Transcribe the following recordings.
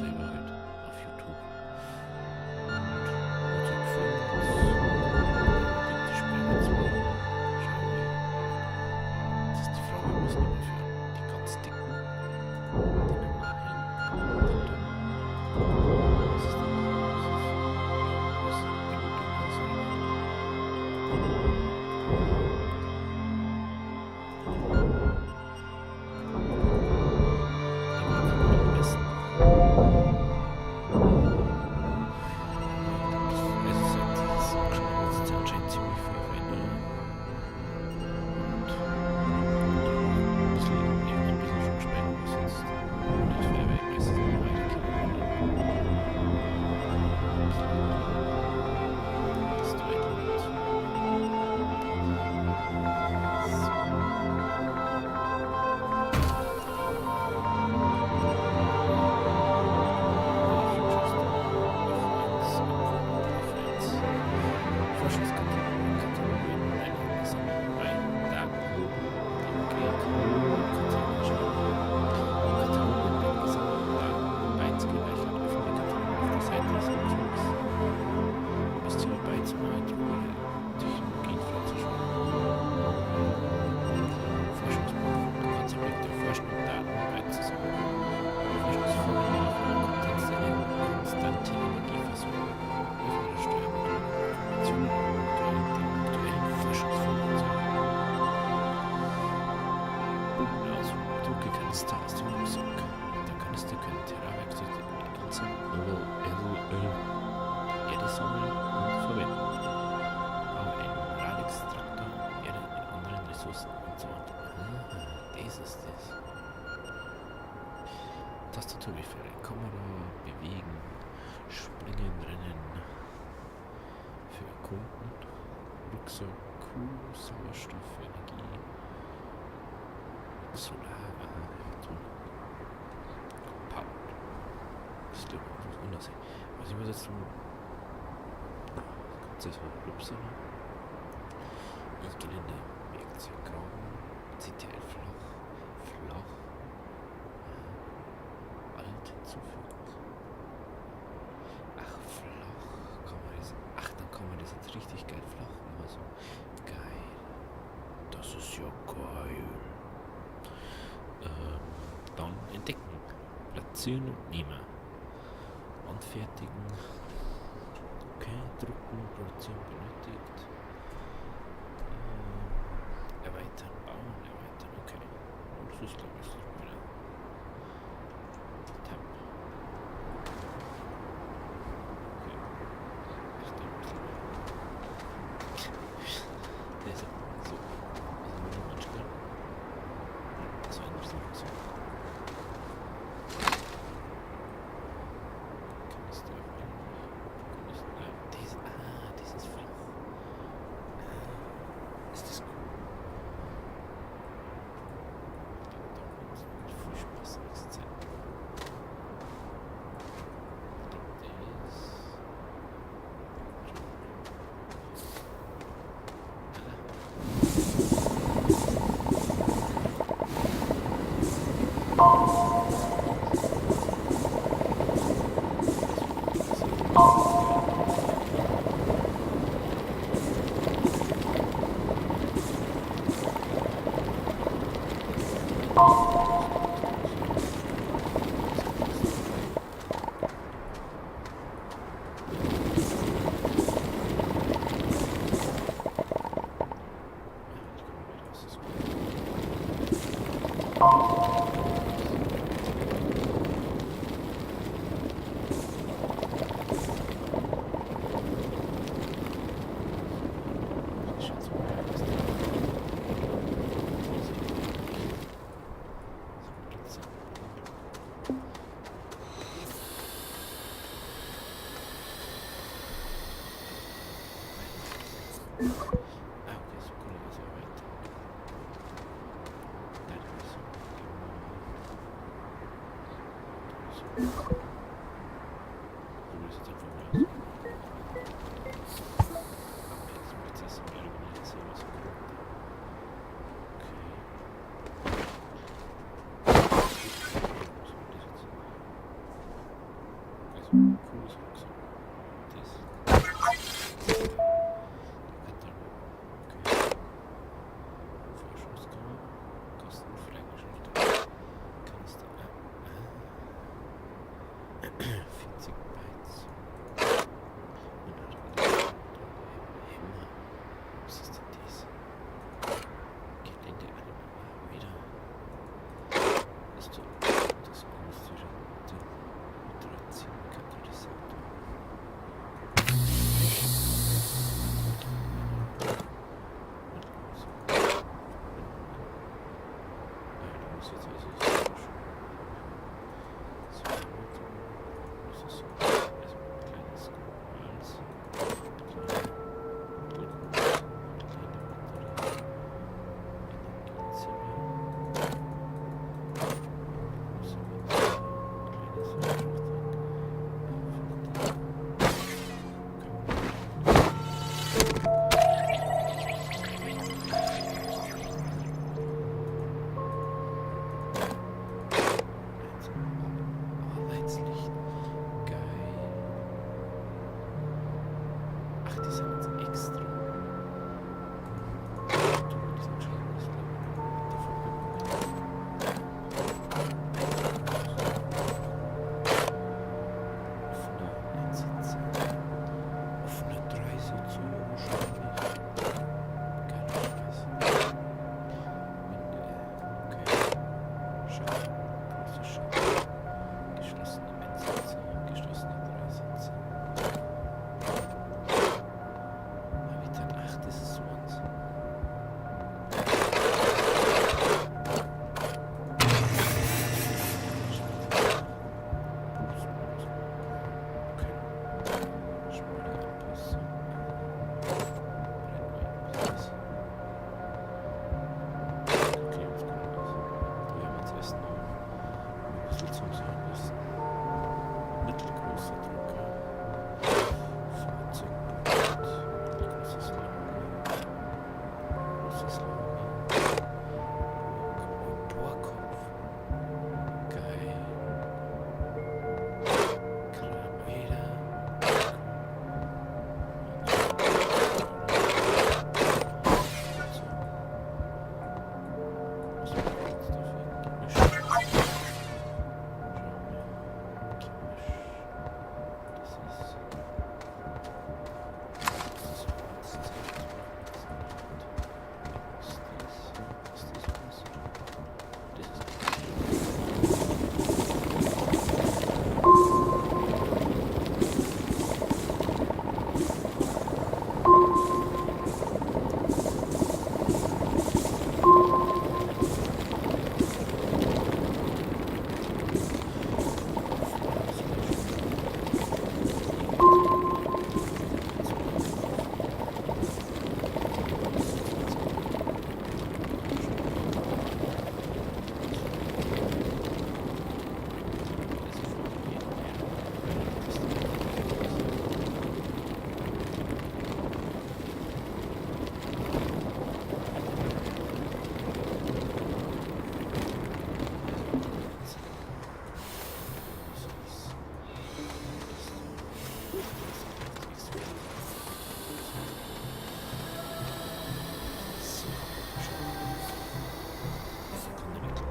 selber halt auf YouTube. Und hat gefallen. Die Sprache zu schauen. Das ist die Frage, was nehmen wir für die ganz dicken. Die nehmen wir hin. Was ist denn? Was ist die gute Maßnahme? Tastaturbeifall, Kamera, bewegen, springen, rennen, für Erkunden, Rucksack, Kuh, Sauerstoff, Energie, Solar, Power. Das ist was anderes. Was ich übersetzt das ist von Rupsala. Gelände, Werkzeuggraben, CTL flach. Alt hinzufügen. Ach, flach. Dann kann man das jetzt richtig geil flach machen. Also, geil. Das ist ja geil. Dann entdecken. Platzieren und nehmen. Anfertigen. Okay, drucken, produzieren, benötigt. Erweitern, bauen, okay. Und das ist, glaube ich, so wieder. Tab. Okay. Ich denke, der ist so. Also, nur noch anstellen. Das war eine Sache so. Kanister öffnen. Dieses flach. Ist das cool? Viel Spaß nächste Zeit. Cooles Rucksack. Das. Okay. Forschungskammer. Kostenfrei geschaltet. Kanister. 40 Bytes. Hämmer. Was ist denn das? Gelände wieder. Ist doch das günstige Moderation-Katalysator. Du musst jetzt also so schön. So, das ist so. Erstmal ein kleines Hals. Arbeitslicht. Geil. Ach, die sind jetzt extra. Du, die sind schon ein bisschen offene Einsitze. Offene 3 Sitze, wahrscheinlich. Geiler Scheiß. Okay. Schau. Große Schau. Geschlossene Einsitze. Geschlossene 3 Sitze. Habitat 8 ist es uns. Mittelgroßer Drucker. Fahrzeugboot. Mittelgroßes Lager. Großes Lager. Bohrkopf. Geil. Kramer. Was mache ich jetzt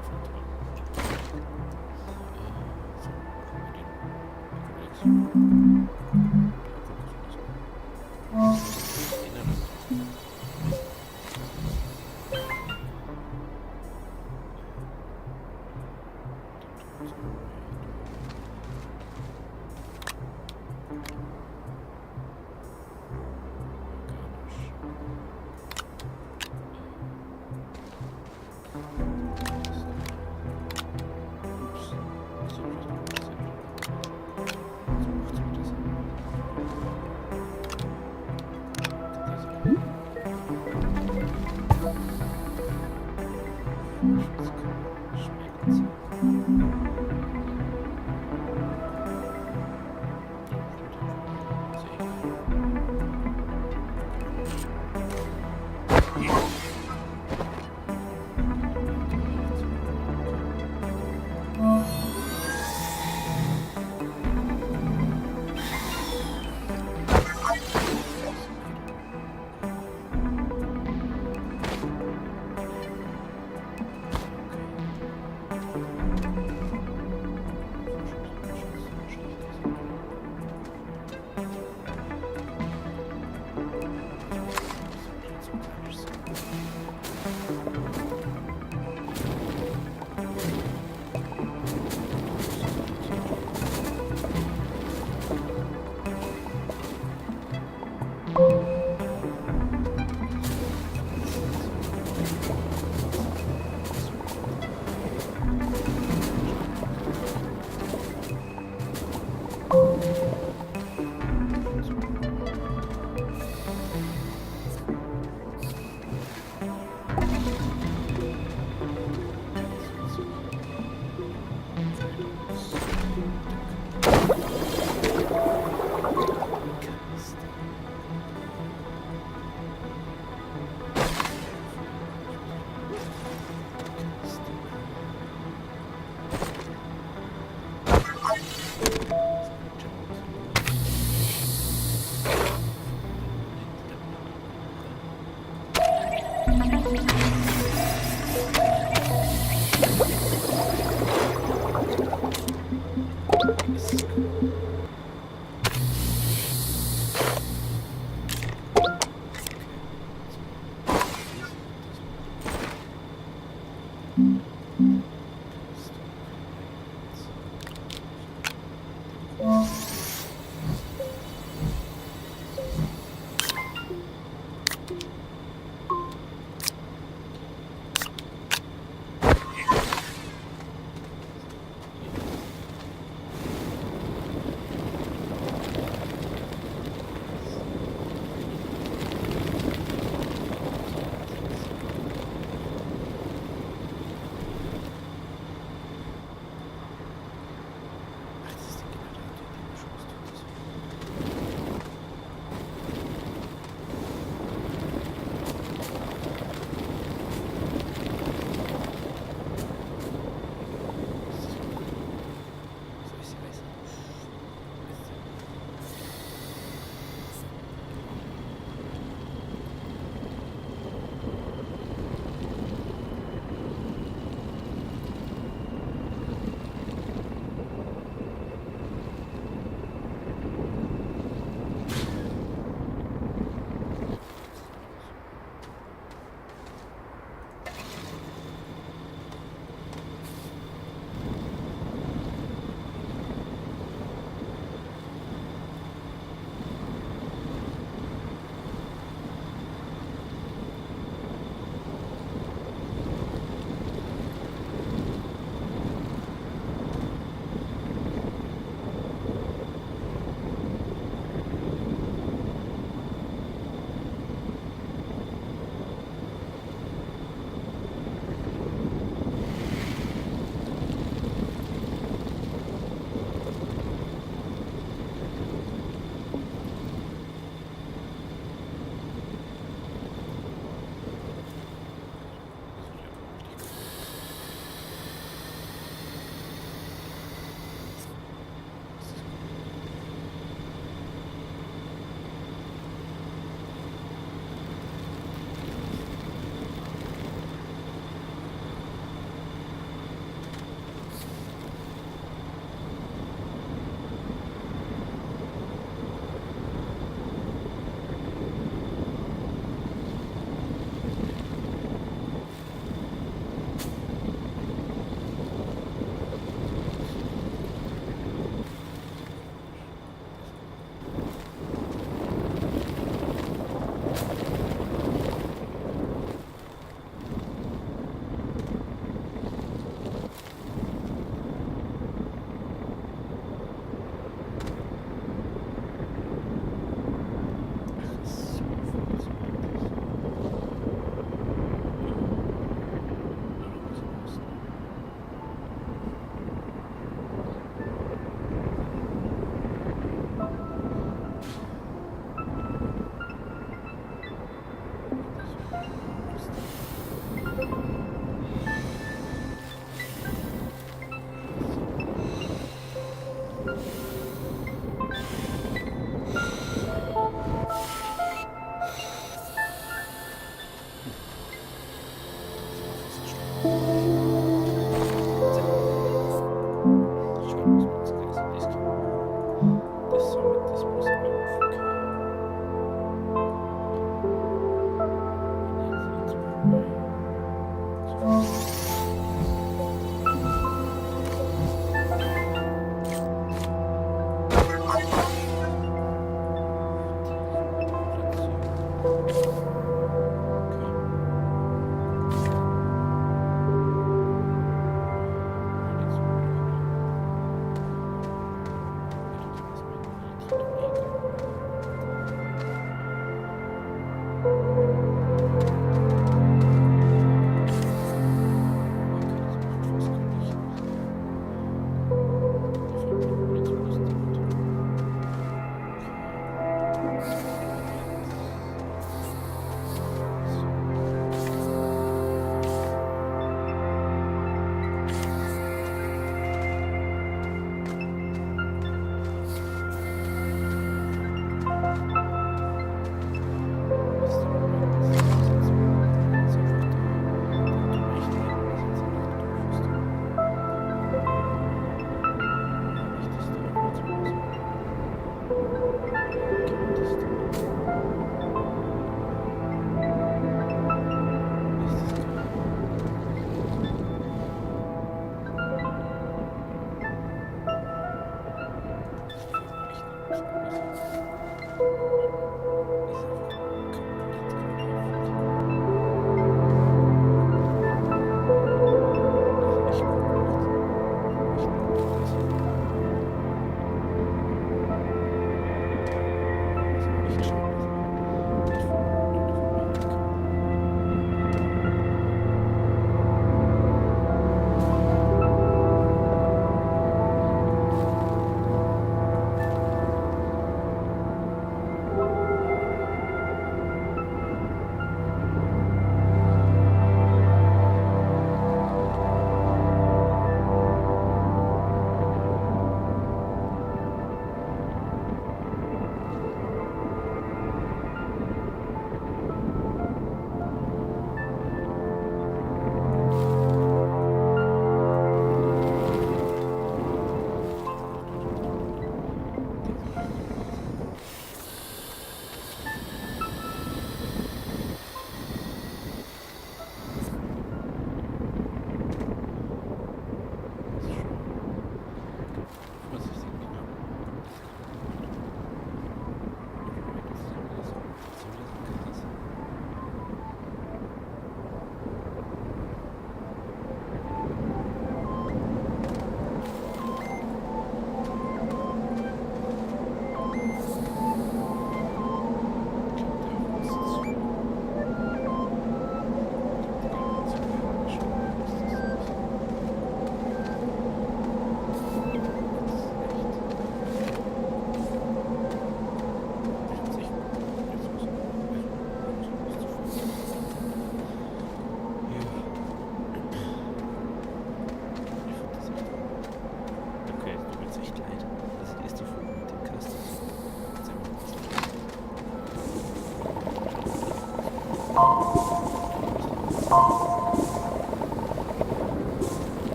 dafür? Gemisch.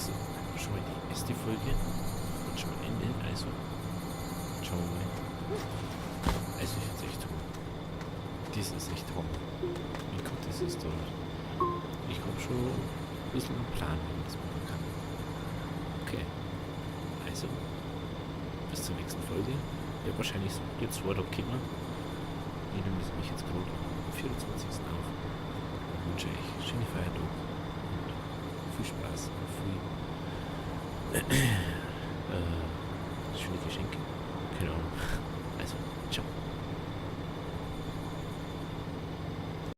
ist schon mal die erste Folge und schon mal Ende. Also, schauen wir mal. Also, ich finde es echt toll. Das ist echt toll. Wie gut das ist dort. Ich habe schon ein bisschen einen Plan, wie man das machen kann. Okay. Also, bis zur nächsten Folge. Ja, wahrscheinlich so jetzt 2 Tage kommen. Ich nehme das mich jetzt gerade am 24. auf. Und wünsche euch schöne Feiertage und viel Spaß und viel schöne Geschenke. Keine Ahnung. Also, ciao.